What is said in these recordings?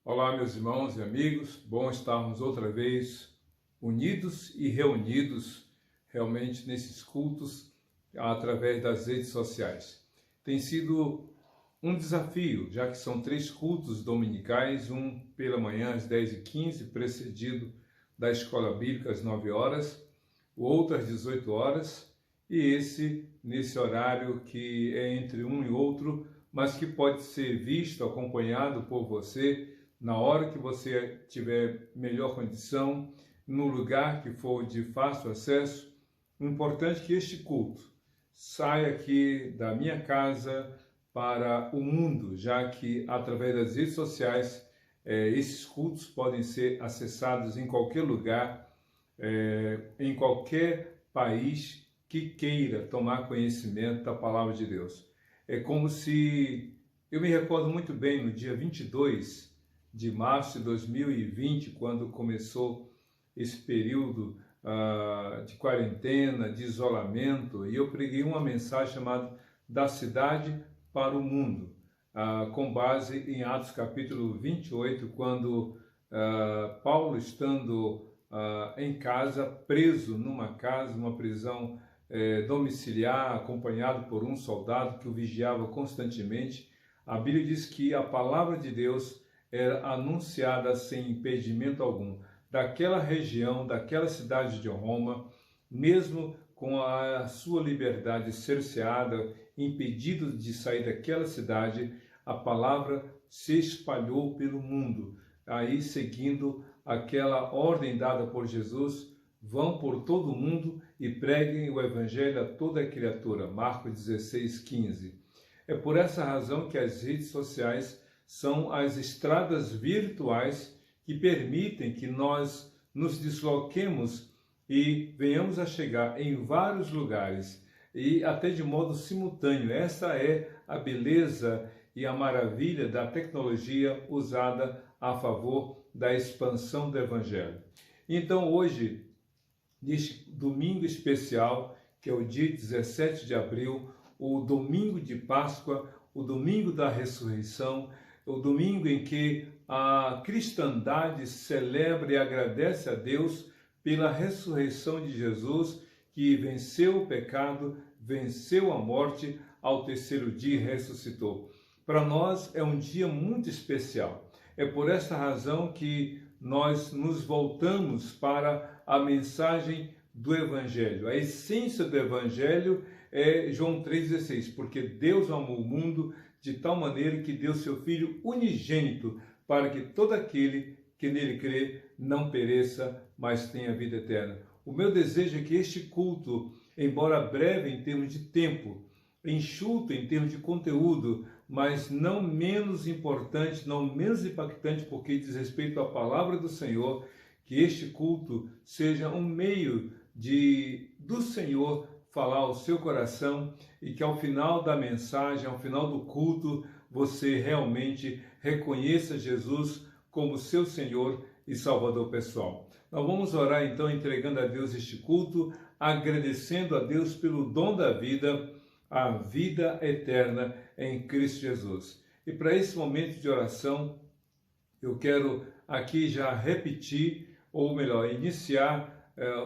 Olá, meus irmãos e amigos, bom estarmos outra vez unidos e reunidos realmente nesses cultos através das redes sociais. Tem sido um desafio, já que são 3 cultos dominicais, um pela manhã às 10h15, precedido da escola bíblica às 9 horas, o outro às 18 horas, e esse nesse horário que é entre um e outro, mas que pode ser visto, acompanhado por você, na hora que você tiver melhor condição, no lugar que for de fácil acesso. O importante é que este culto saia aqui da minha casa para o mundo, já que através das redes sociais esses cultos podem ser acessados em qualquer lugar, em qualquer país que queira tomar conhecimento da palavra de Deus. É como se, eu me recordo muito bem, no dia 22 de março de 2020, quando começou esse período de quarentena, de isolamento, e eu preguei uma mensagem chamada Da Cidade para o Mundo, com base em Atos capítulo 28, quando Paulo, estando em casa, preso numa casa, uma prisão domiciliar, acompanhado por um soldado que o vigiava constantemente, a Bíblia diz que a palavra de Deus era anunciada sem impedimento algum. Daquela região, daquela cidade de Roma, mesmo com a sua liberdade cerceada, impedido de sair daquela cidade, a palavra se espalhou pelo mundo. Aí, seguindo aquela ordem dada por Jesus, vão por todo o mundo e preguem o evangelho a toda a criatura. Marcos 16:15. É por essa razão que as redes sociais são as estradas virtuais que permitem que nós nos desloquemos e venhamos a chegar em vários lugares e até de modo simultâneo. Essa é a beleza e a maravilha da tecnologia usada a favor da expansão do Evangelho. Então hoje, neste domingo especial, que é o dia 17 de abril, o domingo de Páscoa, o domingo da ressurreição, o domingo em que a cristandade celebra e agradece a Deus pela ressurreição de Jesus, que venceu o pecado, venceu a morte, ao terceiro dia ressuscitou. Para nós é um dia muito especial. É por essa razão que nós nos voltamos para a mensagem do Evangelho. A essência do Evangelho é João 3,16, porque Deus amou o mundo de tal maneira que deu seu Filho unigênito, para que todo aquele que nele crê não pereça, mas tenha vida eterna. O meu desejo é que este culto, embora breve em termos de tempo, enxuto em termos de conteúdo, mas não menos importante, não menos impactante, porque diz respeito à palavra do Senhor, que este culto seja um meio do Senhor falar ao seu coração e que ao final da mensagem, ao final do culto, você realmente reconheça Jesus como seu Senhor e Salvador pessoal. Nós vamos orar então entregando a Deus este culto, agradecendo a Deus pelo dom da vida, a vida eterna em Cristo Jesus. E para esse momento de oração, eu quero aqui já repetir, ou melhor, iniciar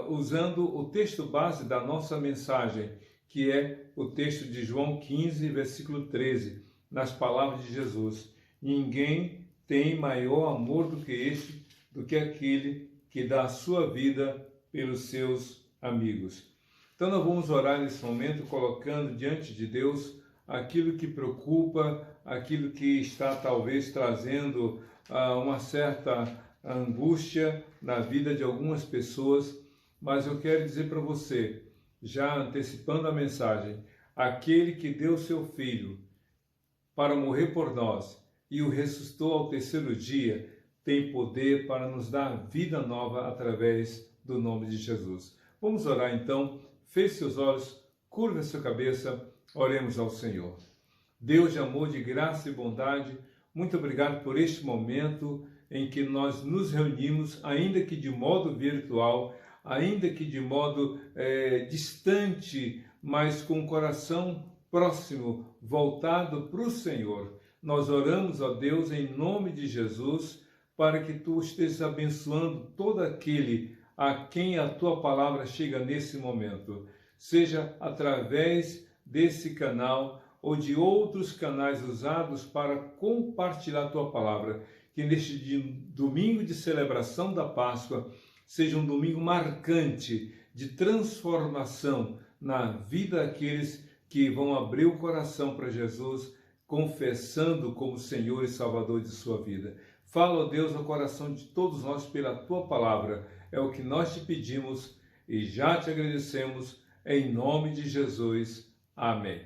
usando o texto base da nossa mensagem, que é o texto de João 15, versículo 13, nas palavras de Jesus. Ninguém tem maior amor do que este, do que aquele que dá a sua vida pelos seus amigos. Então nós vamos orar nesse momento, colocando diante de Deus aquilo que preocupa, aquilo que está talvez trazendo uma certa angústia na vida de algumas pessoas, mas eu quero dizer para você, já antecipando a mensagem, aquele que deu seu Filho para morrer por nós e o ressuscitou ao terceiro dia, tem poder para nos dar vida nova através do nome de Jesus. Vamos orar então, feche seus olhos, curve a sua cabeça, oremos ao Senhor. Deus de amor, de graça e bondade, muito obrigado por este momento em que nós nos reunimos, ainda que de modo virtual, ainda que de modo distante, mas com o coração próximo, voltado para o Senhor. Nós oramos a Deus em nome de Jesus para que tu estejas abençoando todo aquele a quem a tua palavra chega nesse momento, seja através desse canal ou de outros canais usados para compartilhar a tua palavra. Que neste domingo de celebração da Páscoa seja um domingo marcante de transformação na vida daqueles que vão abrir o coração para Jesus, confessando como Senhor e Salvador de sua vida. Fala, ó Deus, no coração de todos nós pela tua palavra. É o que nós te pedimos e já te agradecemos, em nome de Jesus. Amém.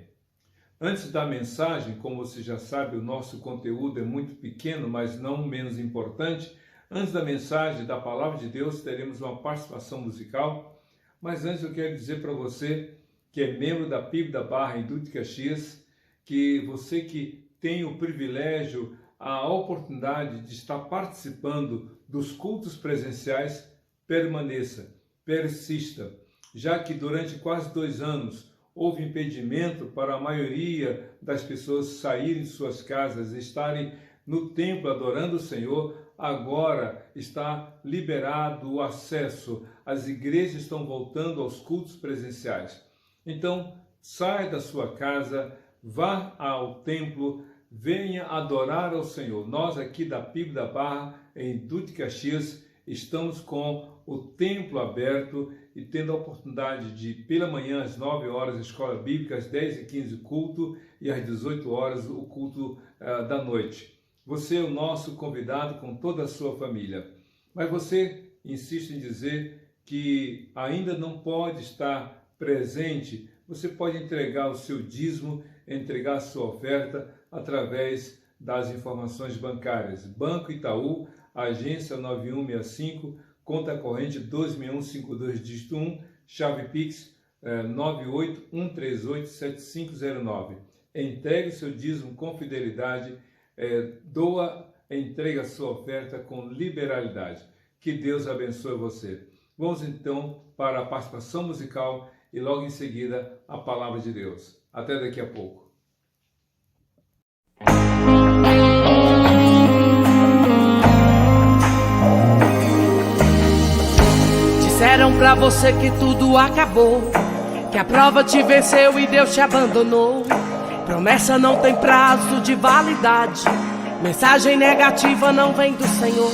Antes da mensagem, como você já sabe, o nosso conteúdo é muito pequeno, mas não menos importante. Antes da mensagem, da palavra de Deus, teremos uma participação musical. Mas antes eu quero dizer para você que é membro da PIB da Barra em Duque de Caxias, que você que tem o privilégio, a oportunidade de estar participando dos cultos presenciais, permaneça, persista, já que durante quase 2 anos houve impedimento para a maioria das pessoas saírem de suas casas e estarem no templo adorando o Senhor. Agora está liberado o acesso, as igrejas estão voltando aos cultos presenciais. Então, saia da sua casa, vá ao templo, venha adorar ao Senhor. Nós aqui da PIB da Barra, em Duque de Caxias, estamos com o templo aberto e tendo a oportunidade de, pela manhã, às 9 horas, a escola bíblica, às 10h15, o culto, e às 18 horas, o culto da noite. Você é o nosso convidado com toda a sua família. Mas você insiste em dizer que ainda não pode estar presente. Você pode entregar o seu dízimo, entregar a sua oferta através das informações bancárias. Banco Itaú, agência 9165, conta corrente 26152, dígito 1, chave Pix 981387509. Entregue o seu dízimo com fidelidade, entregue a sua oferta com liberalidade. Que Deus abençoe você. Vamos então para a participação musical e logo em seguida a palavra de Deus. Até daqui a pouco. Disseram pra você que tudo acabou, que a prova te venceu e Deus te abandonou. Promessa não tem prazo de validade, mensagem negativa não vem do Senhor.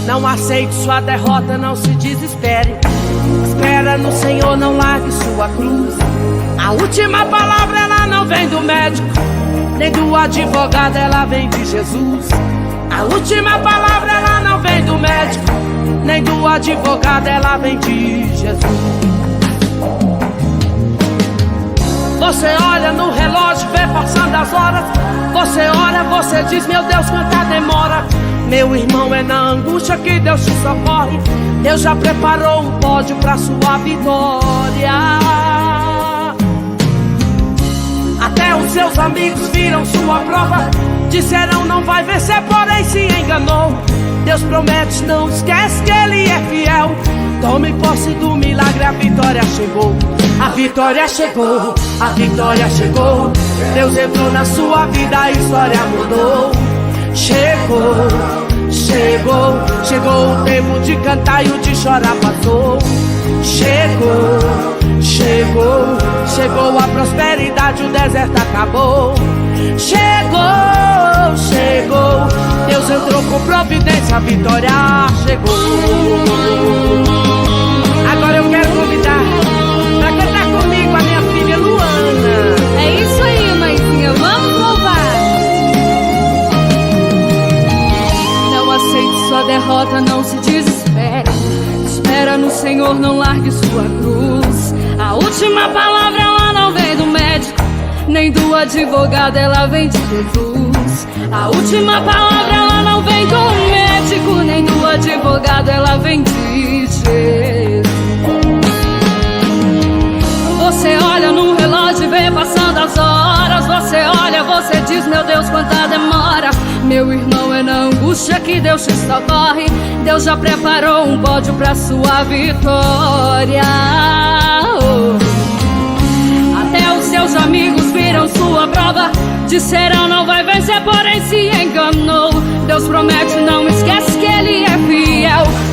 Não aceite sua derrota, não se desespere. Espera no Senhor, não largue sua cruz. A última palavra ela não vem do médico, nem do advogado, ela vem de Jesus. A última palavra ela não vem do médico, nem do advogado, ela vem de Jesus. Você olha no relógio, vê passando as horas. Você ora, você diz, meu Deus, quanta demora. Meu irmão, é na angústia que Deus te socorre. Deus já preparou um pódio pra sua vitória. Até os seus amigos viram sua prova, disseram não vai vencer, porém se enganou. Deus promete, não esquece que Ele é fiel. Tome posse do milagre, a vitória chegou. A vitória chegou, a vitória chegou. Deus entrou na sua vida, a história mudou. Chegou, chegou, chegou o tempo de cantar e o de chorar passou. Chegou, chegou, chegou a prosperidade, o deserto acabou. Chegou, chegou, Deus entrou com providência, a vitória chegou. Agora eu quero convidar pra cantar comigo a minha filha Luana. É isso aí, mãezinha, vamos louvar. Não aceite sua derrota, não se desespere. Espera no Senhor, não largue sua cruz. A última palavra ela não vem do médico, nem do advogado, ela vem de Jesus. A última palavra ela não vem do médico, nem do advogado, ela vem de Jesus. Você olha no relógio e vê passando as horas. Você olha, você diz, meu Deus, quanta demora. Meu irmão, é na angústia que Deus te socorre. Deus já preparou um pódio pra sua vitória. Até os seus amigos viram sua prova, disseram não vai vencer, porém se enganou. Deus promete, não esquece que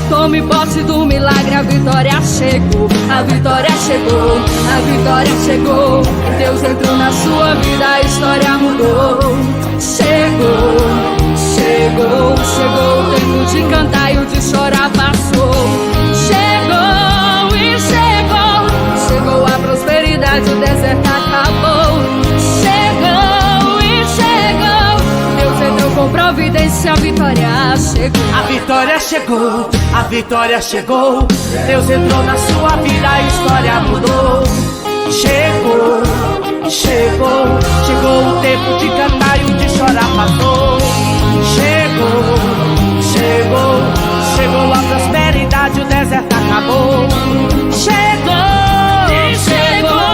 Tome posse do milagre, a vitória chegou. A vitória chegou, a vitória chegou. Deus entrou na sua vida, a história mudou. Chegou, chegou, chegou o tempo de cantar e o de chorar passou. Chegou e chegou, chegou a prosperidade, o deserto acabou. Chegou e chegou, Deus entrou com providência, a vitória chegou. A vitória chegou, a vitória chegou. Deus entrou na sua vida, a história mudou. Chegou, chegou, chegou o tempo de cantar e o de chorar passou. Chegou, chegou, chegou a prosperidade, o deserto acabou. Chegou, chegou,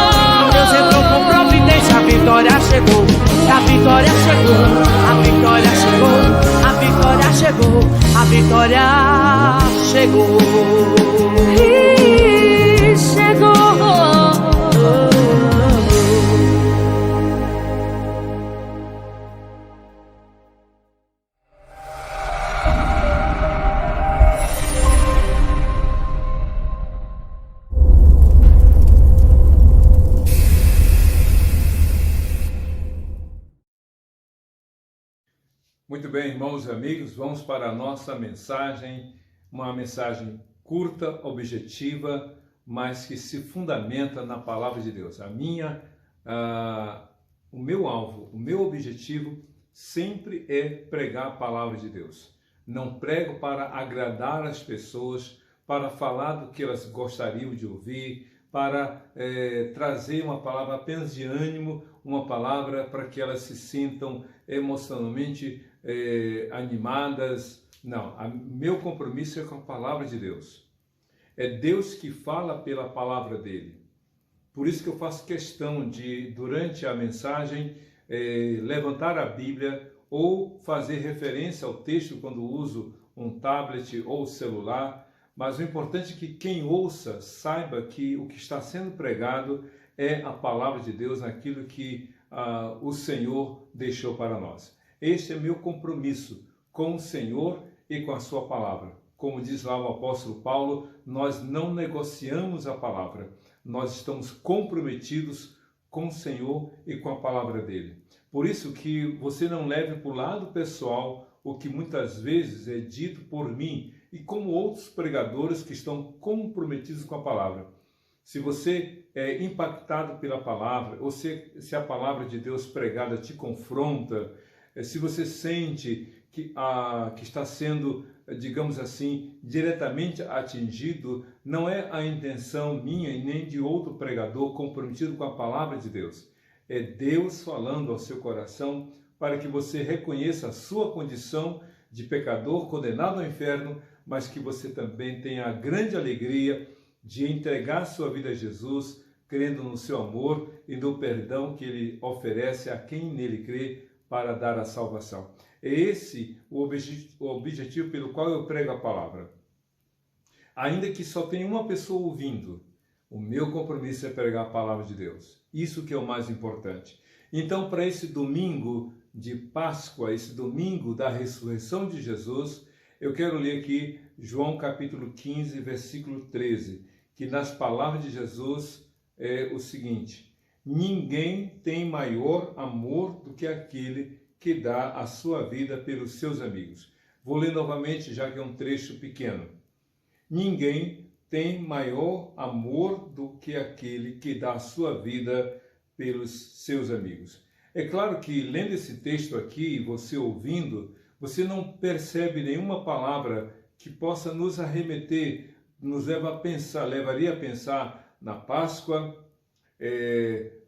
Deus entrou com providência, a vitória chegou. A vitória chegou, a vitória chegou, a vitória chegou, a vitória chegou. E chegou. Muito bem, irmãos e amigos, vamos para a nossa mensagem, uma mensagem curta, objetiva, mas que se fundamenta na palavra de Deus. O meu alvo, o meu objetivo sempre é pregar a palavra de Deus. Não prego para agradar as pessoas, para falar do que elas gostariam de ouvir, para trazer uma palavra apenas de ânimo, uma palavra para que elas se sintam emocionalmente animadas. Não, meu compromisso é com a palavra de Deus. É Deus que fala pela palavra dele. Por isso que eu faço questão de, durante a mensagem, levantar a Bíblia ou fazer referência ao texto quando uso um tablet ou celular. Mas o importante é que quem ouça saiba que o que está sendo pregado é a palavra de Deus, naquilo que o Senhor deixou para nós. Este é meu compromisso com o Senhor e com a sua palavra. Como diz lá o apóstolo Paulo, nós não negociamos a palavra, nós estamos comprometidos com o Senhor e com a palavra dele. Por isso que você não leve para o lado pessoal o que muitas vezes é dito por mim e como outros pregadores que estão comprometidos com a palavra. Se você é impactado pela palavra, ou se a palavra de Deus pregada te confronta, se você sente que está sendo, digamos assim, diretamente atingido, não é a intenção minha e nem de outro pregador comprometido com a palavra de Deus. É Deus falando ao seu coração para que você reconheça a sua condição de pecador condenado ao inferno, mas que você também tenha a grande alegria de entregar sua vida a Jesus, crendo no seu amor e no perdão que ele oferece a quem nele crê para dar a salvação. É esse o objetivo pelo qual eu prego a palavra. Ainda que só tenha uma pessoa ouvindo, o meu compromisso é pregar a palavra de Deus. Isso que é o mais importante. Então, para esse domingo de Páscoa, esse domingo da ressurreição de Jesus, eu quero ler aqui João capítulo 15, versículo 13, que nas palavras de Jesus é o seguinte: ninguém tem maior amor do que aquele que dá a sua vida pelos seus amigos. Vou ler novamente, já que é um trecho pequeno. Ninguém tem maior amor do que aquele que dá a sua vida pelos seus amigos. É claro que, lendo esse texto aqui, você ouvindo, você não percebe nenhuma palavra que possa nos arremeter, nos levaria a pensar na Páscoa,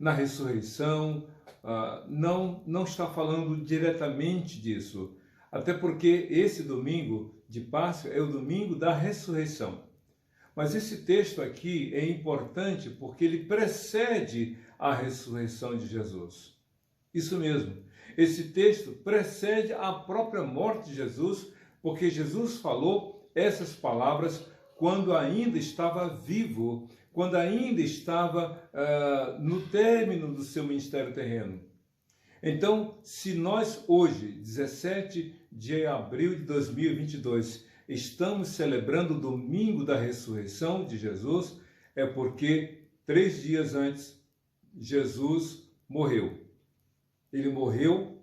na ressurreição. Não está falando diretamente disso, até porque esse domingo de Páscoa é o domingo da ressurreição. Mas esse texto aqui é importante porque ele precede a ressurreição de Jesus. Isso mesmo, esse texto precede a própria morte de Jesus, porque Jesus falou essas palavras quando ainda estava vivo, quando ainda estava no término do seu ministério terreno. Então, se nós hoje, 17 de abril de 2022, estamos celebrando o domingo da ressurreição de Jesus, é porque 3 dias antes Jesus morreu. Ele morreu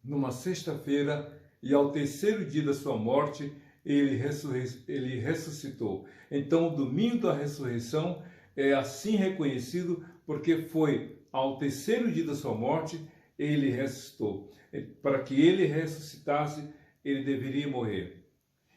numa sexta-feira e ao terceiro dia da sua morte ele ressuscitou. Então o domingo da ressurreição é assim reconhecido porque foi ao terceiro dia da sua morte ele ressuscitou. Para que ele ressuscitasse, ele deveria morrer.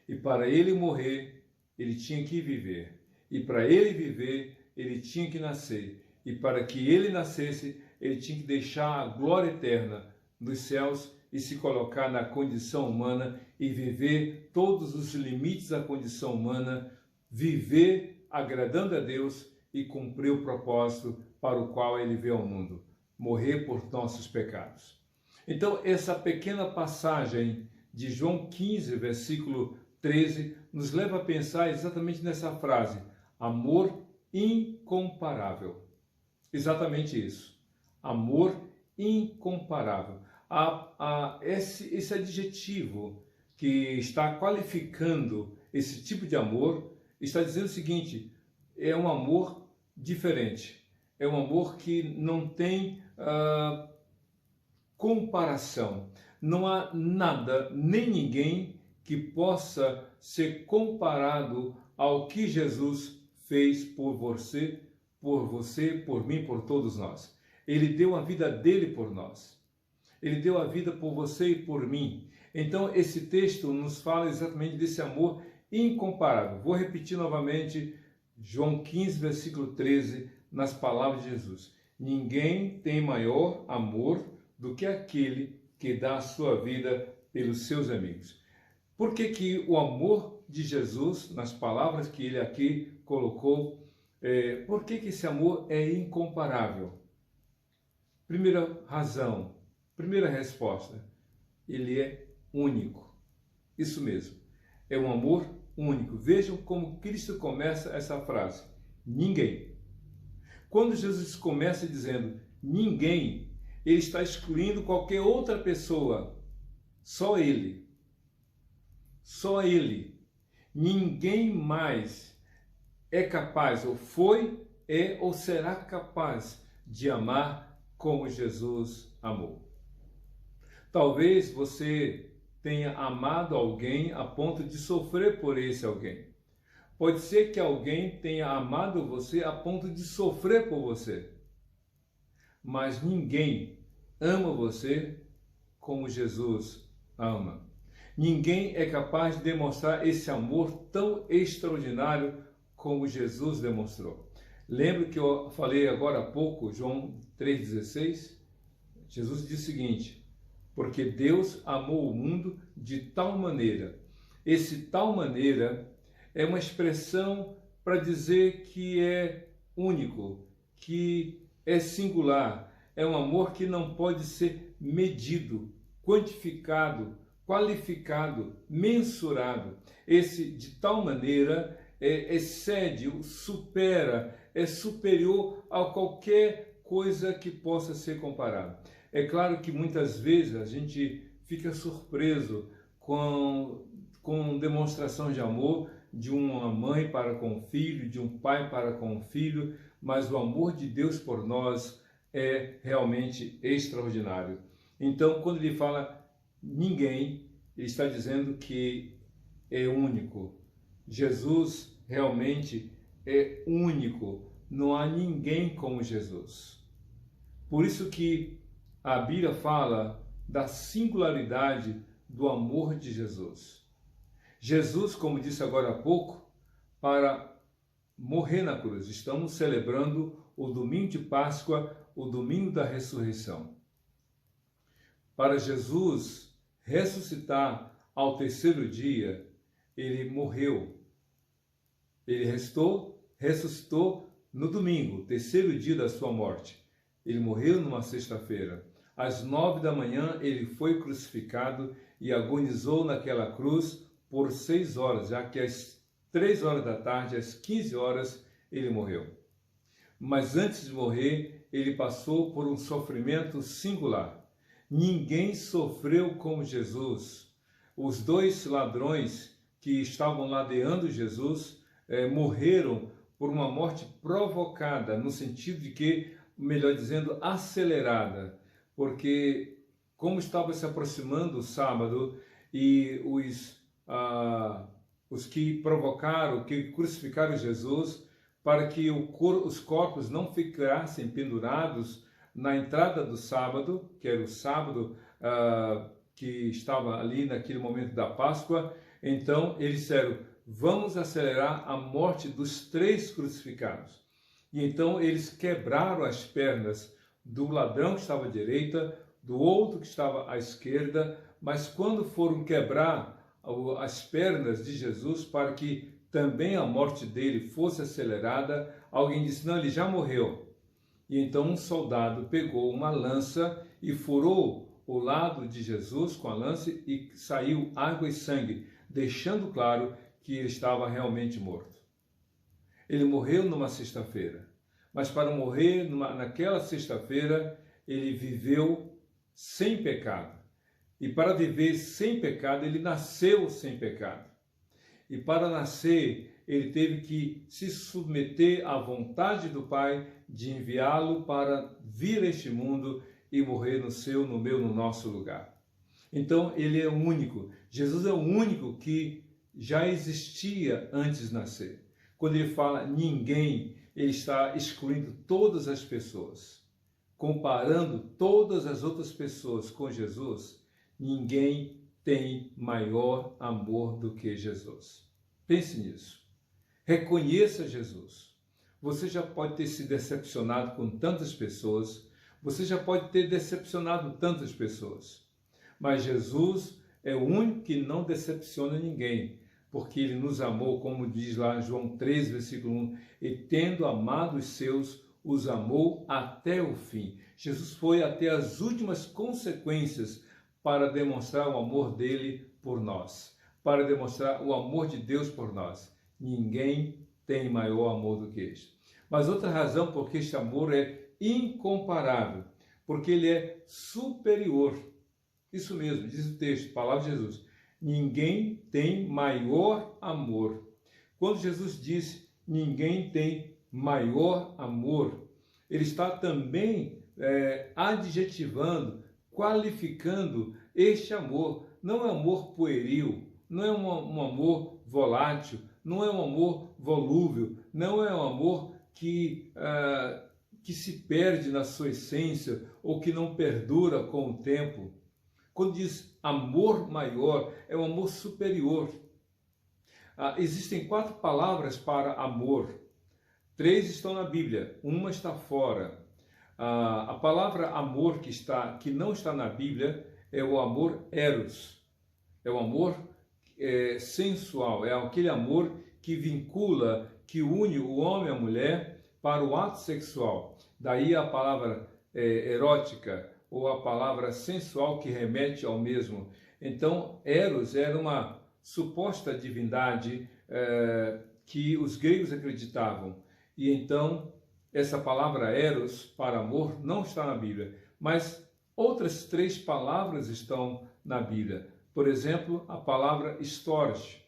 E para ele morrer, ele tinha que viver. E para ele viver, ele tinha que nascer. E para que ele nascesse, ele tinha que deixar a glória eterna dos céus e se colocar na condição humana e viver todos os limites da condição humana, viver agradando a Deus e cumprir o propósito para o qual ele veio ao mundo, morrer por nossos pecados. Então, essa pequena passagem de João 15, versículo 13, nos leva a pensar exatamente nessa frase, amor incomparável. Exatamente isso, amor incomparável. Esse adjetivo que está qualificando esse tipo de amor, está dizendo o seguinte, é um amor diferente, é um amor que não tem comparação. Não há nada, nem ninguém que possa ser comparado ao que Jesus fez por você, por mim, por todos nós. Ele deu a vida dele por nós. Ele deu a vida por você e por mim. Então, esse texto nos fala exatamente desse amor incomparável. Vou repetir novamente João 15, versículo 13, nas palavras de Jesus. Ninguém tem maior amor do que aquele que dá a sua vida pelos seus amigos. Por que o amor de Jesus, nas palavras que ele aqui colocou, por que esse amor é incomparável? Primeira razão, primeira resposta, ele é único. Isso mesmo, é um amor único. Vejam como Cristo começa essa frase, ninguém. Quando Jesus começa dizendo ninguém, ele está excluindo qualquer outra pessoa, só ele. Só ele. Ninguém mais é capaz, ou foi, é ou será capaz de amar como Jesus amou. Talvez você tenha amado alguém a ponto de sofrer por esse alguém. Pode ser que alguém tenha amado você a ponto de sofrer por você. Mas ninguém ama você como Jesus ama. Ninguém é capaz de demonstrar esse amor tão extraordinário como Jesus demonstrou. Lembra que eu falei agora há pouco, João 3,16? Jesus disse o seguinte, porque Deus amou o mundo de tal maneira. Esse tal maneira é uma expressão para dizer que é único, que é singular. É um amor que não pode ser medido, quantificado, qualificado, mensurado. Esse de tal maneira excede, supera, é superior a qualquer coisa que possa ser comparada. É claro que muitas vezes a gente fica surpreso com demonstração de amor de uma mãe para com o filho, de um pai para com o filho, mas o amor de Deus por nós é realmente extraordinário. Então, quando ele fala ninguém, ele está dizendo que é único. Jesus realmente é único. Não há ninguém como Jesus. Por isso que a Bíblia fala da singularidade do amor de Jesus. Jesus, como disse agora há pouco, para morrer na cruz. Estamos celebrando o domingo de Páscoa, o domingo da ressurreição. Para Jesus ressuscitar ao terceiro dia, ele morreu. Ele ressuscitou no domingo, terceiro dia da sua morte. Ele morreu numa sexta-feira. Às 9 da manhã ele foi crucificado e agonizou naquela cruz por 6 horas, já que às 3 horas da tarde, às 15 horas, ele morreu. Mas antes de morrer, ele passou por um sofrimento singular. Ninguém sofreu como Jesus. Os 2 ladrões que estavam ladeando Jesus morreram por uma morte provocada, no sentido de que, melhor dizendo, acelerada, porque como estava se aproximando o sábado e os que provocaram, que crucificaram Jesus, para que os corpos não ficassem pendurados na entrada do sábado, que era o sábado que estava ali naquele momento da Páscoa, então eles disseram, vamos acelerar a morte dos 3 crucificados. E então eles quebraram as pernas do ladrão que estava à direita, do outro que estava à esquerda, mas quando foram quebrar as pernas de Jesus para que também a morte dele fosse acelerada, alguém disse, não, ele já morreu. E então um soldado pegou uma lança e furou o lado de Jesus com a lança e saiu água e sangue, deixando claro que ele estava realmente morto. Ele morreu numa sexta-feira, mas para morrer naquela sexta-feira, ele viveu sem pecado. E para viver sem pecado, ele nasceu sem pecado. E para nascer, ele teve que se submeter à vontade do Pai de enviá-lo para vir a este mundo e morrer no seu, no meu, no nosso lugar. Então, ele é o único. Jesus é o único que já existia antes de nascer. Quando ele fala ninguém, ele está excluindo todas as pessoas. Comparando todas as outras pessoas com Jesus, ninguém tem maior amor do que Jesus. Pense nisso. Reconheça Jesus. Você já pode ter se decepcionado com tantas pessoas, você já pode ter decepcionado tantas pessoas, mas Jesus é o único que não decepciona ninguém, porque ele nos amou, como diz lá em João 3, versículo 1, e tendo amado os seus, os amou até o fim. Jesus foi até as últimas consequências para demonstrar o amor dele por nós, para demonstrar o amor de Deus por nós. Ninguém tem maior amor do que este. Mas outra razão porque este amor é incomparável, porque ele é superior. Isso mesmo, diz o texto, palavra de Jesus. Ninguém tem maior amor. Quando Jesus disse ninguém tem maior amor, ele está também adjetivando, qualificando este amor. Não é um amor pueril, não é um amor volátil, não é um amor volúvel, não é um amor que se perde na sua essência ou que não perdura com o tempo. Quando diz amor maior, é um amor superior. Existem 4 palavras para amor. 3 estão na Bíblia, uma está fora. A palavra amor que não está na Bíblia é o amor eros. É o amor sensual, é aquele amor que vincula, que une o homem e a mulher para o ato sexual. Daí a palavra erótica, ou a palavra sensual que remete ao mesmo. Então, Eros era uma suposta divindade que os gregos acreditavam. E então, essa palavra Eros, para amor, não está na Bíblia. Mas outras 3 palavras estão na Bíblia. Por exemplo, a palavra storge.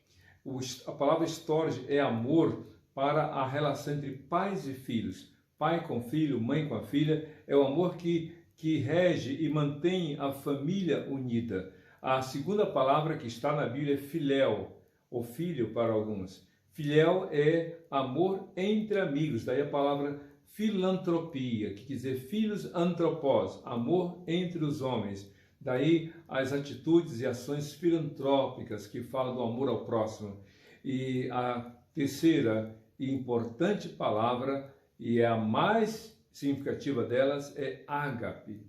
A palavra storge é amor para a relação entre pais e filhos. Pai com filho, mãe com a filha, é o amor que rege e mantém a família unida. A segunda palavra que está na Bíblia é filéu, ou filho para alguns. Filéu é amor entre amigos, daí a palavra filantropia, que quer dizer filhos antropós, amor entre os homens. Daí as atitudes e ações filantrópicas que falam do amor ao próximo. E a terceira e importante palavra, e é a mais significativa delas, é ágape.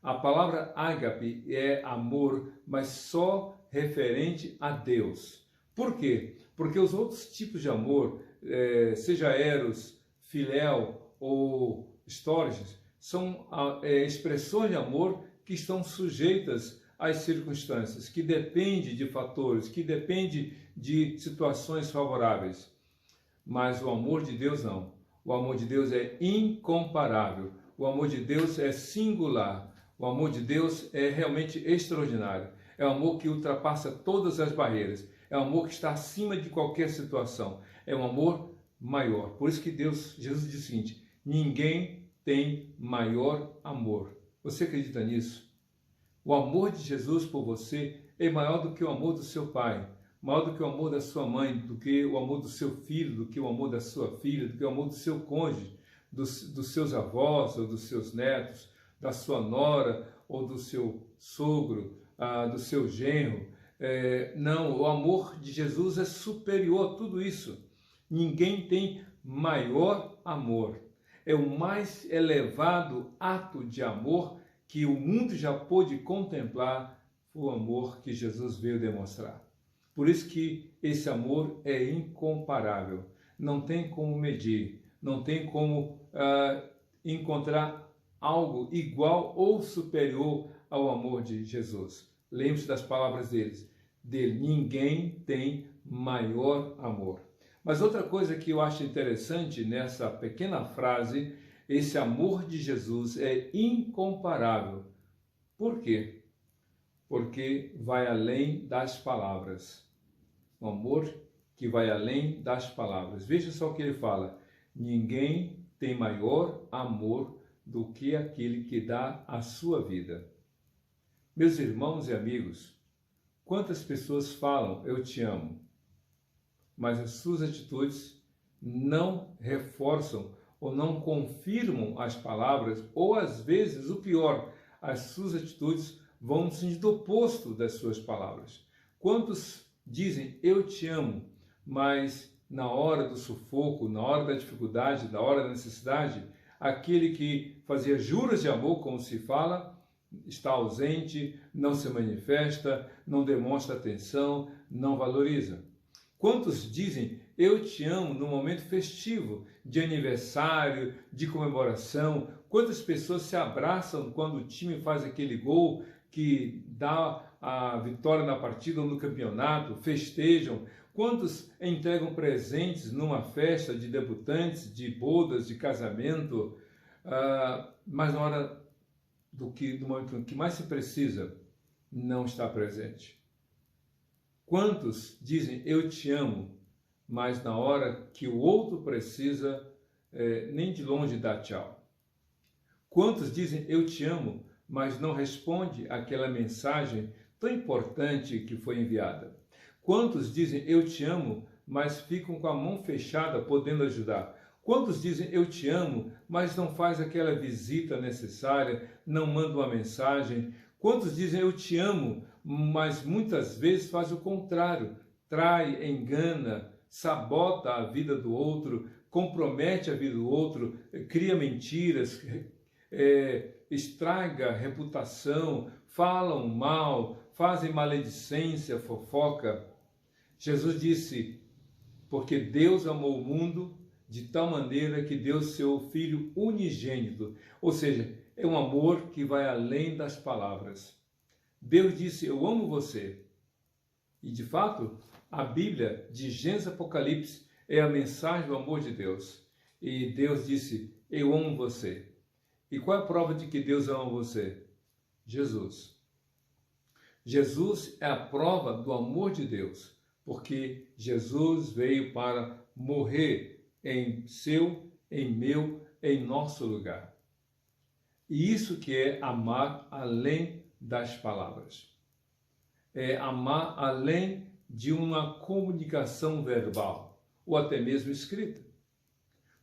A palavra ágape é amor, mas só referente a Deus. Por quê? Porque os outros tipos de amor, seja eros, filéu ou storges, são expressões de amor que estão sujeitas às circunstâncias, que dependem de fatores, que dependem de situações favoráveis. Mas o amor de Deus não. O amor de Deus é incomparável. O amor de Deus é singular. O amor de Deus é realmente extraordinário. É um amor que ultrapassa todas as barreiras. É um amor que está acima de qualquer situação. É um amor maior. Por isso que Jesus diz o seguinte: ninguém tem maior amor. Você acredita nisso? O amor de Jesus por você é maior do que o amor do seu pai, maior do que o amor da sua mãe, do que o amor do seu filho, do que o amor da sua filha, do que o amor do seu cônjuge, dos seus avós ou dos seus netos, da sua nora ou do seu sogro, do seu genro. Não, o amor de Jesus é superior a tudo isso. Ninguém tem maior amor. É o mais elevado ato de amor que o mundo já pôde contemplar, o amor que Jesus veio demonstrar. Por isso que esse amor é incomparável. Não tem como medir, não tem como encontrar algo igual ou superior ao amor de Jesus. Lembre-se das palavras dele. Ninguém tem maior amor. Mas outra coisa que eu acho interessante nessa pequena frase, esse amor de Jesus é incomparável. Por quê? Porque vai além das palavras. Um amor que vai além das palavras. Veja só o que ele fala. Ninguém tem maior amor do que aquele que dá a sua vida. Meus irmãos e amigos, quantas pessoas falam eu te amo, mas as suas atitudes não reforçam ou não confirmam as palavras, ou às vezes, o pior, as suas atitudes vão no sentido oposto das suas palavras. Quantos dizem eu te amo, mas na hora do sufoco, na hora da dificuldade, na hora da necessidade, aquele que fazia juras de amor, como se fala, está ausente, não se manifesta, não demonstra atenção, não valoriza. Quantos dizem eu te amo no momento festivo, de aniversário, de comemoração? Quantas pessoas se abraçam quando o time faz aquele gol que dá a vitória na partida ou no campeonato, festejam? Quantos entregam presentes numa festa de debutantes, de bodas, de casamento, mas na hora do momento que mais se precisa, não está presente? Quantos dizem eu te amo, mas na hora que o outro precisa, nem de longe dá tchau? Quantos dizem eu te amo, mas não responde àquela mensagem tão importante que foi enviada? Quantos dizem eu te amo, mas ficam com a mão fechada podendo ajudar? Quantos dizem eu te amo, mas não faz aquela visita necessária, não manda uma mensagem? Quantos dizem eu te amo, mas muitas vezes faz o contrário, trai, engana, sabota a vida do outro, compromete a vida do outro, cria mentiras, estraga a reputação, falam mal, fazem maledicência, fofoca? Jesus disse, porque Deus amou o mundo de tal maneira que deu seu Filho unigênito, ou seja, é um amor que vai além das palavras. Deus disse, eu amo você. E de fato, a Bíblia, de Gênesis a Apocalipse, é a mensagem do amor de Deus. E Deus disse, eu amo você. E qual é a prova de que Deus ama você? Jesus. Jesus é a prova do amor de Deus, porque Jesus veio para morrer em seu, em meu, em nosso lugar. E isso que é amar além das palavras. É amar além de uma comunicação verbal, ou até mesmo escrita.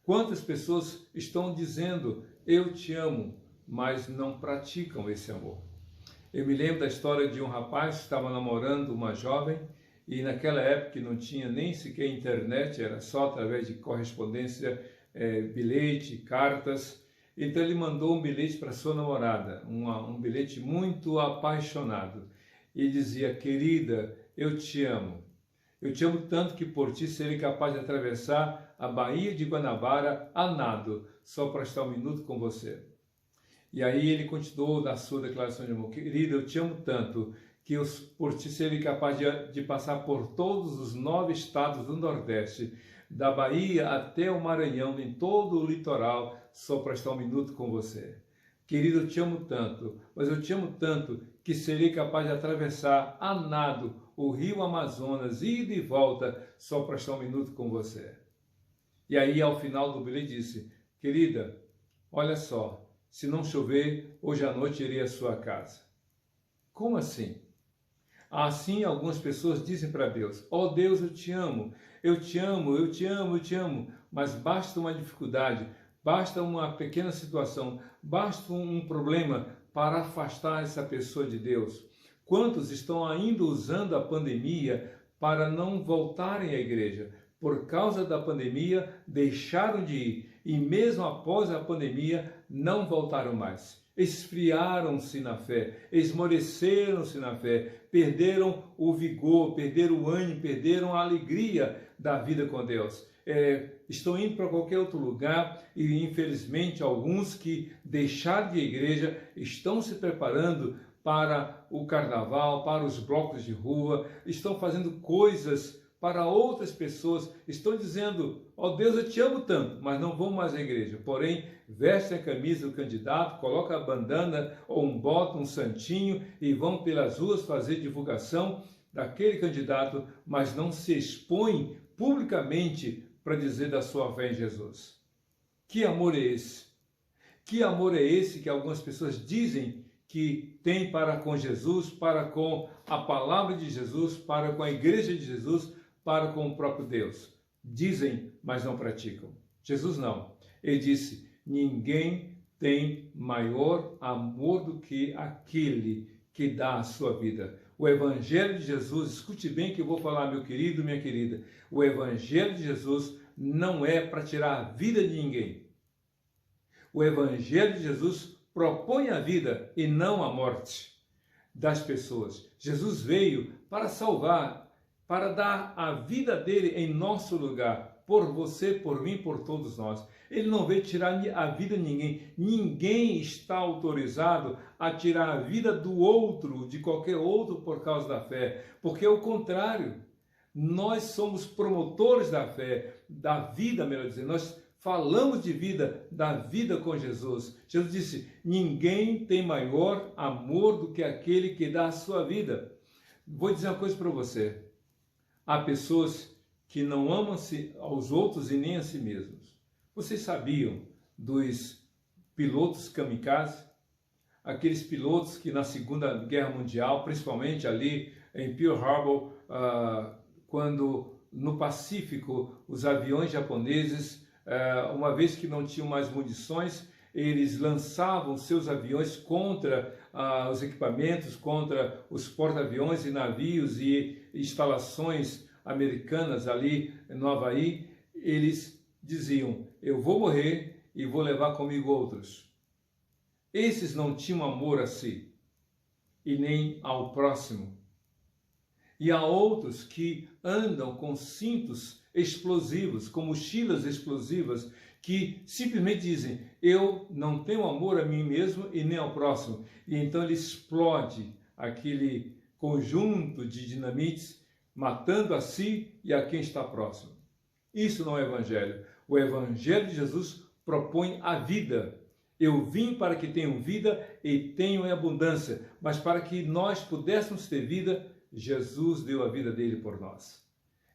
Quantas pessoas estão dizendo, eu te amo, mas não praticam esse amor? Eu me lembro da história de um rapaz que estava namorando uma jovem, e naquela época não tinha nem sequer internet, era só através de correspondência, bilhete, cartas. Então ele mandou um bilhete para sua namorada, um bilhete muito apaixonado. E dizia, querida, eu te amo. Eu te amo tanto que por ti serei capaz de atravessar a Baía de Guanabara a nado, só para estar um minuto com você. E aí ele continuou na sua declaração de amor, querida, eu te amo tanto que eu por ti serei capaz de passar por todos os 9 estados do Nordeste, da Bahia até o Maranhão, em todo o litoral, só para estar um minuto com você. Querido, eu te amo tanto, mas eu te amo tanto que serei capaz de atravessar a nado o rio Amazonas, ida e volta, só para estar um minuto com você. E aí, ao final do bilhete, disse: querida, olha só, se não chover, hoje à noite irei à sua casa. Como assim? Assim, algumas pessoas dizem para Deus: ó Deus, eu te amo, eu te amo, eu te amo, eu te amo. Mas basta uma dificuldade, basta uma pequena situação, basta um problema para afastar essa pessoa de Deus. Quantos estão ainda usando a pandemia para não voltarem à igreja? Por causa da pandemia, deixaram de ir e mesmo após a pandemia, não voltaram mais. Esfriaram-se na fé, esmoreceram-se na fé, perderam o vigor, perderam o ânimo, perderam a alegria da vida com Deus. Estão indo para qualquer outro lugar e, infelizmente, alguns que deixaram de igreja estão se preparando para o carnaval, para os blocos de rua, estão fazendo coisas para outras pessoas, estão dizendo: ó Deus, eu te amo tanto, mas não vão mais à igreja. Porém, vestem a camisa do candidato, colocam a bandana ou um bota, um santinho e vão pelas ruas fazer divulgação daquele candidato, mas não se expõem publicamente para dizer da sua fé em Jesus. Que amor é esse? Que amor é esse que algumas pessoas dizem que tem para com Jesus, para com a palavra de Jesus, para com a igreja de Jesus, para com o próprio Deus? Dizem, mas não praticam. Jesus não. Ele disse: ninguém tem maior amor do que aquele que dá a sua vida. O Evangelho de Jesus, escute bem que eu vou falar, meu querido, minha querida, o Evangelho de Jesus não é para tirar a vida de ninguém. O Evangelho de Jesus propõe a vida e não a morte das pessoas. Jesus veio para salvar, para dar a vida dele em nosso lugar, por você, por mim, por todos nós. Ele não veio tirar a vida de ninguém. Ninguém está autorizado a tirar a vida do outro, de qualquer outro, por causa da fé. Porque é o contrário. Nós somos promotores da fé, da vida, melhor dizendo. Nós falamos de vida, da vida com Jesus. Jesus disse: ninguém tem maior amor do que aquele que dá a sua vida. Vou dizer uma coisa para você. Há pessoas que não amam-se aos outros e nem a si mesmos. Vocês sabiam dos pilotos kamikaze? Aqueles pilotos que na Segunda Guerra Mundial, principalmente ali em Pearl Harbor, quando no Pacífico os aviões japoneses, uma vez que não tinham mais munições, eles lançavam seus aviões contra os equipamentos, contra os porta-aviões e navios e instalações americanas ali no Havaí. Eles diziam: eu vou morrer e vou levar comigo outros. Esses não tinham amor a si e nem ao próximo. E há outros que andam com cintos explosivos, com mochilas explosivas, que simplesmente dizem: eu não tenho amor a mim mesmo e nem ao próximo. E então ele explode aquele conjunto de dinamites, matando a si e a quem está próximo. Isso não é evangelho. O Evangelho de Jesus propõe a vida. Eu vim para que tenham vida e tenham em abundância, mas para que nós pudéssemos ter vida, Jesus deu a vida dele por nós.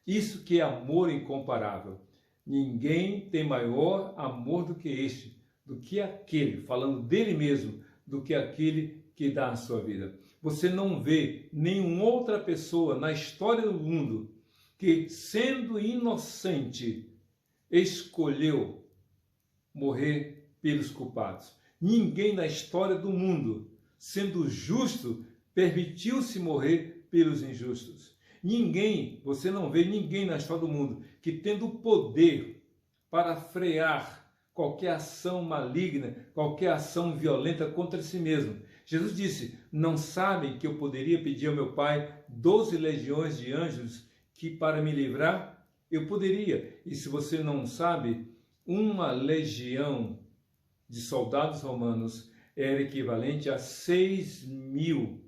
Isso que é amor incomparável. Ninguém tem maior amor do que este, do que aquele, falando dele mesmo, do que aquele que dá a sua vida. Você não vê nenhuma outra pessoa na história do mundo que, sendo inocente, escolheu morrer pelos culpados. Ninguém na história do mundo, sendo justo, permitiu-se morrer pelos injustos. Ninguém, você não vê ninguém na história do mundo que, tendo poder para frear qualquer ação maligna, qualquer ação violenta contra si mesmo. Jesus disse: não sabem que eu poderia pedir ao meu Pai 12 legiões de anjos que para me livrar? Eu poderia. E se você não sabe, uma legião de soldados romanos era equivalente a 6.000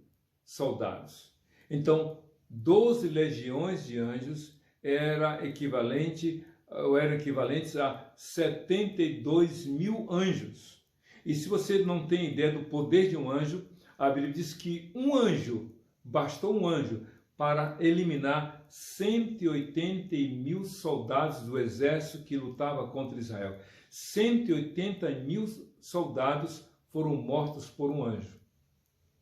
soldados. Então, 12 legiões de anjos eram equivalentes a 72.000 anjos. E se você não tem ideia do poder de um anjo, a Bíblia diz que um anjo, bastou um anjo, para eliminar 180 mil soldados do exército que lutava contra Israel. 180 mil soldados foram mortos por um anjo.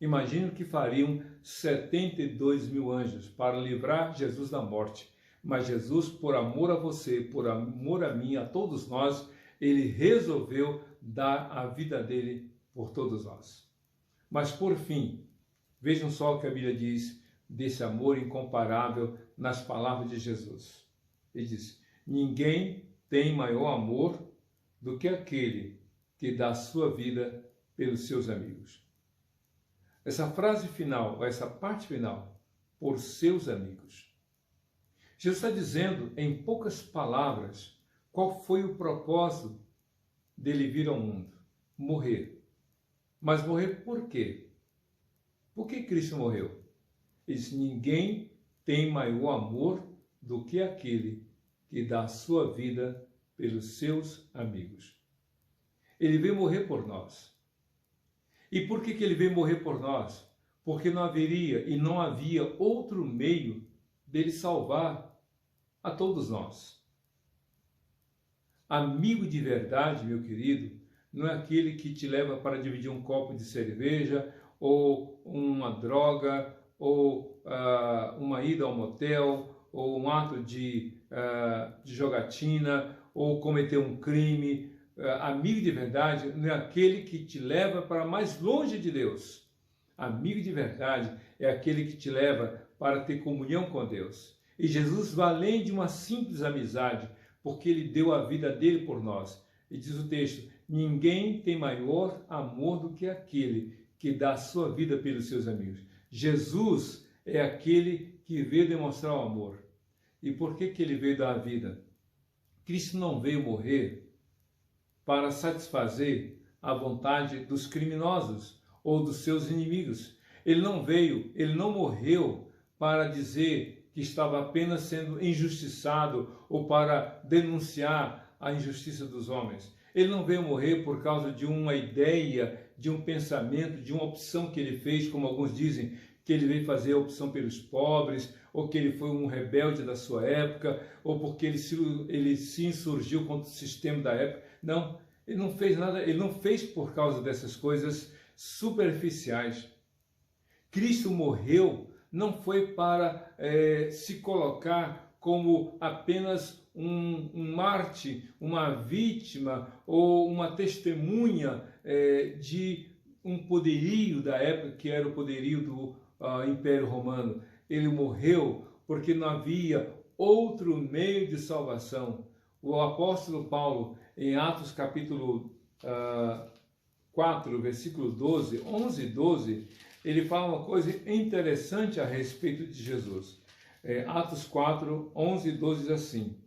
Imagino que fariam 72 mil anjos para livrar Jesus da morte. Mas Jesus, por amor a você, por amor a mim, a todos nós, ele resolveu dar a vida dele por todos nós. Mas por fim, vejam só o que a Bíblia diz desse amor incomparável nas palavras de Jesus. Ele diz: ninguém tem maior amor do que aquele que dá a sua vida pelos seus amigos. Essa frase final, essa parte final, por seus amigos. Jesus está dizendo, em poucas palavras, qual foi o propósito dele vir ao mundo: morrer. Mas morrer por quê? Por que Cristo morreu? Ele diz: ninguém tem maior amor do que aquele que dá a sua vida pelos seus amigos. Ele veio morrer por nós. E por que ele veio morrer por nós? Porque não haveria e não havia outro meio dele salvar a todos nós. Amigo de verdade, meu querido, não é aquele que te leva para dividir um copo de cerveja, ou uma droga, ou uma ida ao motel, ou um ato de jogatina, ou cometer um crime. Amigo de verdade não é aquele que te leva para mais longe de Deus. Amigo de verdade é aquele que te leva para ter comunhão com Deus. E Jesus vai além de uma simples amizade, porque ele deu a vida dele por nós. E diz o texto: ninguém tem maior amor do que aquele que dá a sua vida pelos seus amigos. Jesus é aquele que veio demonstrar o amor. E por que ele veio dar a vida? Cristo não veio morrer para satisfazer a vontade dos criminosos ou dos seus inimigos. Ele não morreu para dizer que estava apenas sendo injustiçado ou para denunciar a injustiça dos homens. Ele não veio morrer por causa de uma ideia, de um pensamento, de uma opção que ele fez, como alguns dizem, que ele veio fazer a opção pelos pobres, ou que ele foi um rebelde da sua época, ou porque ele se insurgiu contra o sistema da época. Não, ele não fez nada, ele não fez por causa dessas coisas superficiais. Cristo morreu não foi para se colocar como apenas um mártir, uma vítima ou uma testemunha de um poderio da época, que era o poderio do Império Romano. Ele morreu porque não havia outro meio de salvação. O apóstolo Paulo, em Atos capítulo 4, versículo 12, 11 e 12, ele fala uma coisa interessante a respeito de Jesus. Atos 4, 11 e 12 diz assim,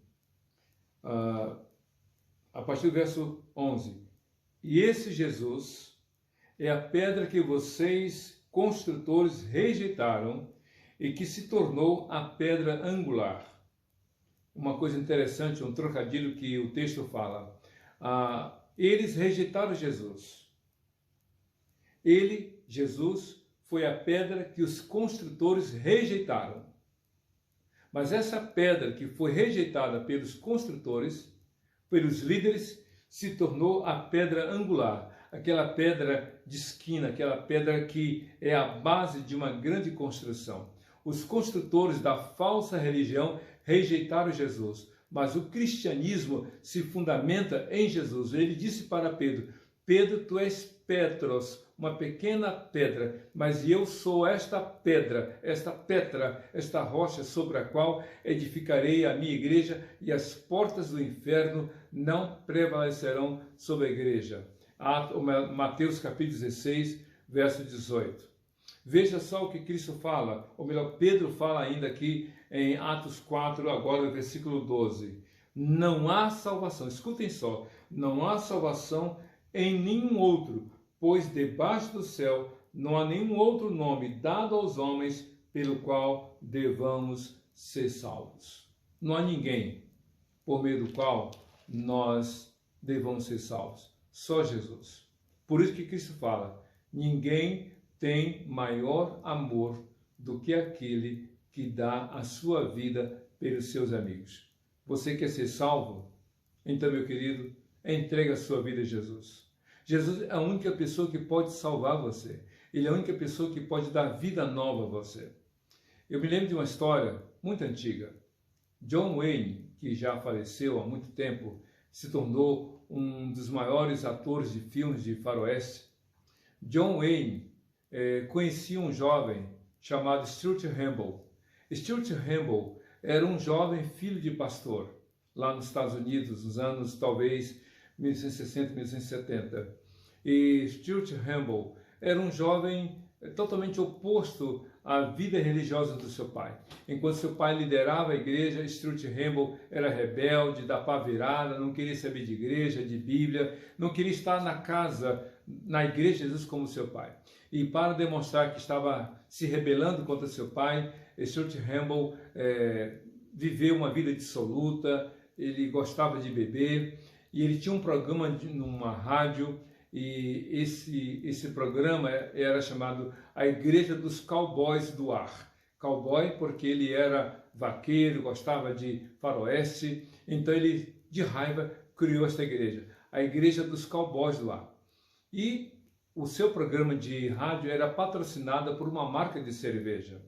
a partir do verso 11: e esse Jesus é a pedra que vocês, construtores, rejeitaram e que se tornou a pedra angular. Uma coisa interessante, um trocadilho que o texto fala. Eles rejeitaram Jesus. Ele, Jesus, foi a pedra que os construtores rejeitaram. Mas essa pedra que foi rejeitada pelos construtores, pelos líderes, se tornou a pedra angular, aquela pedra de esquina, aquela pedra que é a base de uma grande construção. Os construtores da falsa religião rejeitaram Jesus, mas o cristianismo se fundamenta em Jesus. Ele disse para Pedro: Pedro, tu és Petros, uma pequena pedra, mas eu sou esta pedra, esta petra, esta rocha sobre a qual edificarei a minha igreja, e as portas do inferno não prevalecerão sobre a igreja. Mateus capítulo 16, verso 18. Veja só o que Cristo fala, ou melhor, Pedro fala ainda aqui em Atos 4, agora versículo 12. Não há salvação, escutem só, não há salvação em nenhum outro, pois debaixo do céu não há nenhum outro nome dado aos homens pelo qual devamos ser salvos. Não há ninguém por meio do qual nós devamos ser salvos. Só Jesus. Por isso que Cristo fala: ninguém tem maior amor do que aquele que dá a sua vida pelos seus amigos. Você quer ser salvo? Então, meu querido, entrega a sua vida a Jesus. Jesus é a única pessoa que pode salvar você. Ele é a única pessoa que pode dar vida nova a você. Eu me lembro de uma história muito antiga. John Wayne, que já faleceu há muito tempo, se tornou um dos maiores atores de filmes de faroeste. John Wayne conhecia um jovem chamado Stuart Hempel. Stuart Hempel era um jovem filho de pastor, lá nos Estados Unidos, nos anos talvez 1960, 1970. E Stuart Hempel era um jovem totalmente oposto à vida religiosa do seu pai. Enquanto seu pai liderava a igreja, Stuart Hempel era rebelde, da pá virada, não queria saber de igreja, de Bíblia, não queria estar na igreja de Jesus como seu pai. E para demonstrar que estava se rebelando contra seu pai, Stuart Hempel viveu uma vida dissoluta, ele gostava de beber, e ele tinha um programa numa rádio, e esse programa era chamado A Igreja dos Cowboys do Ar. Cowboy porque ele era vaqueiro, gostava de faroeste, então ele, de raiva, criou esta igreja, a Igreja dos Cowboys do Ar. E o seu programa de rádio era patrocinado por uma marca de cerveja.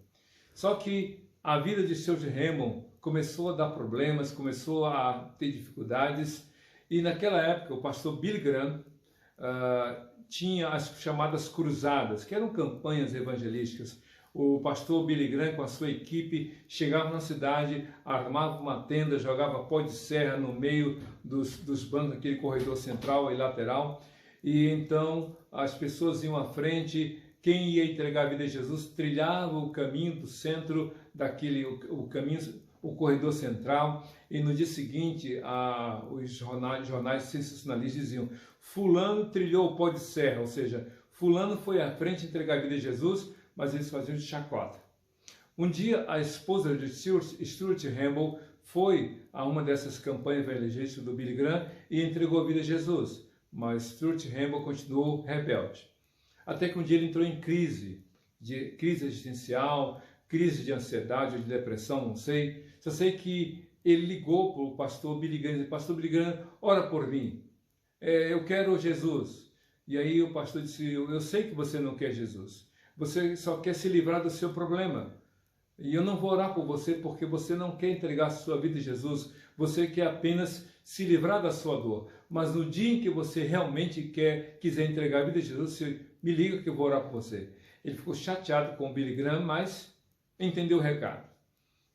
Só que a vida de Stuart Hempel começou a dar problemas, começou a ter dificuldades, e naquela época o pastor Billy Graham tinha as chamadas cruzadas, que eram campanhas evangelísticas. O pastor Billy Graham, com a sua equipe, chegava na cidade, armava uma tenda, jogava pó de serra no meio dos bancos, aquele corredor central e lateral, e então as pessoas iam à frente. Quem ia entregar a vida a Jesus trilhava o caminho do centro o corredor central, e no dia seguinte os jornais sensacionalistas diziam: fulano trilhou o pó de serra, ou seja, fulano foi à frente entregar a vida a Jesus, mas eles faziam de chacota. Um dia a esposa de Stuart Hempel foi a uma dessas campanhas evangelísticas do Billy Graham e entregou a vida a Jesus, mas Stuart Hempel continuou rebelde. Até que um dia ele entrou em crise existencial, crise de ansiedade ou de depressão, não sei. Só sei que ele ligou para o pastor Billy Graham e disse: pastor Billy Graham, ora por mim, eu quero Jesus. E aí o pastor disse: eu sei que você não quer Jesus, você só quer se livrar do seu problema. E eu não vou orar por você porque você não quer entregar a sua vida a Jesus, você quer apenas se livrar da sua dor. Mas no dia em que você realmente quiser entregar a vida a Jesus, você me liga que eu vou orar por você. Ele ficou chateado com o Billy Graham, mas entendeu o recado.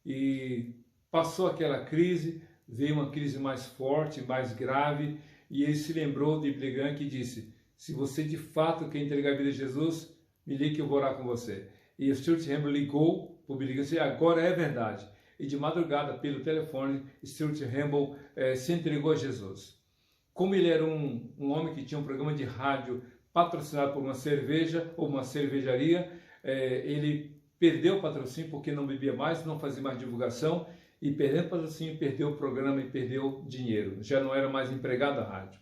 E passou aquela crise, veio uma crise mais forte, mais grave, e ele se lembrou de Billy Graham, que disse: se você de fato quer entregar a vida a Jesus, me ligue que eu vou orar com você. E o Stuart Hempel ligou para o Billy Graham e disse: agora é verdade. E de madrugada, pelo telefone, Stuart Hempel se entregou a Jesus. Como ele era um homem que tinha um programa de rádio patrocinado por uma cerveja ou uma cervejaria, ele perdeu o patrocínio porque não bebia mais, não fazia mais divulgação, e perdendo o patrocínio, perdeu o programa e perdeu dinheiro. Já não era mais empregado da rádio.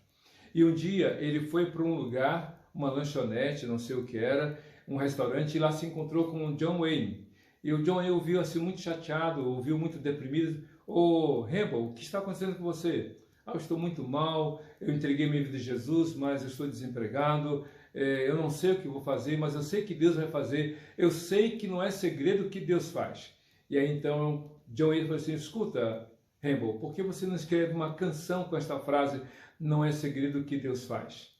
E um dia ele foi para um lugar, uma lanchonete, não sei o que era, um restaurante, e lá se encontrou com o John Wayne. E o John Wayne ouviu assim muito chateado, ouviu muito deprimido: ô Hempel, o que está acontecendo com você? Eu estou muito mal, eu entreguei minha vida a Jesus, mas eu estou desempregado, eu não sei o que vou fazer, mas eu sei que Deus vai fazer, eu sei que não é segredo o que Deus faz. E aí então John Wayne falou assim: escuta, Hempel, por que você não escreve uma canção com esta frase, não é segredo o que Deus faz?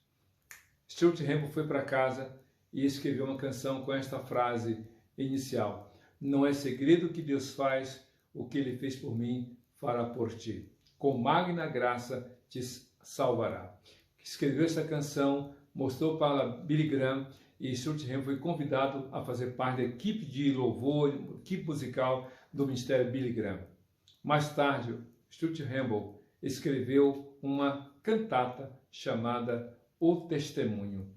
Stuart Hempel foi para casa e escreveu uma canção com esta frase inicial: não é segredo o que Deus faz, o que Ele fez por mim, fará por ti. Com magna graça te salvará. Escreveu essa canção, mostrou para Billy Graham, e Stuart Hempel foi convidado a fazer parte da equipe de louvor, equipe musical do ministério Billy Graham. Mais tarde, Stuart Hempel escreveu uma cantata chamada O Testemunho.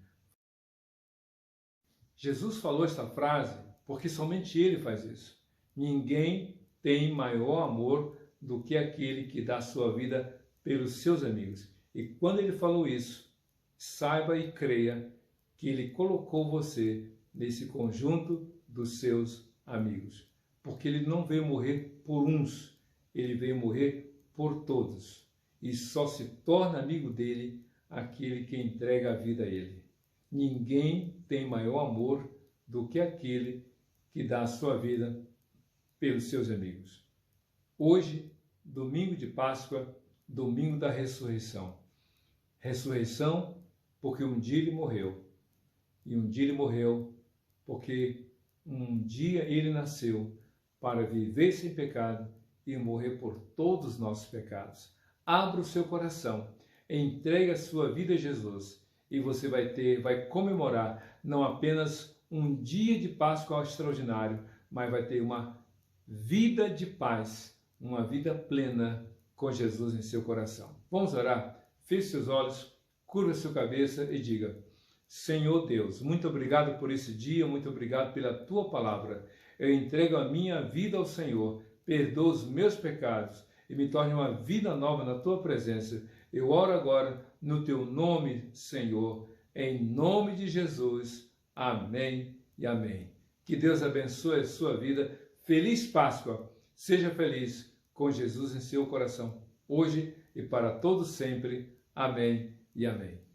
Jesus falou esta frase porque somente Ele faz isso. Ninguém tem maior amor do que aquele que dá a sua vida pelos seus amigos. E quando Ele falou isso, saiba e creia que Ele colocou você nesse conjunto dos seus amigos. porque ele não veio morrer por uns, ele veio morrer por todos. E só se torna amigo dele aquele que entrega a vida a ele. Ninguém tem maior amor do que aquele que dá a sua vida pelos seus amigos. Hoje, domingo de Páscoa, domingo da ressurreição. Ressurreição porque um dia ele morreu. E um dia ele morreu porque um dia ele nasceu para viver sem pecado e morrer por todos os nossos pecados. Abra o seu coração, entregue a sua vida a Jesus e você vai comemorar não apenas um dia de Páscoa extraordinário, mas vai ter uma vida de paz, uma vida plena com Jesus em seu coração. Vamos orar? Feche seus olhos, curva sua cabeça e diga: Senhor Deus, muito obrigado por esse dia, muito obrigado pela Tua palavra. Eu entrego a minha vida ao Senhor, perdoa os meus pecados e me torne uma vida nova na Tua presença. Eu oro agora no Teu nome, Senhor, em nome de Jesus. Amém e amém. Que Deus abençoe a sua vida. Feliz Páscoa. Seja feliz com Jesus em seu coração, hoje e para todos sempre. Amém e amém.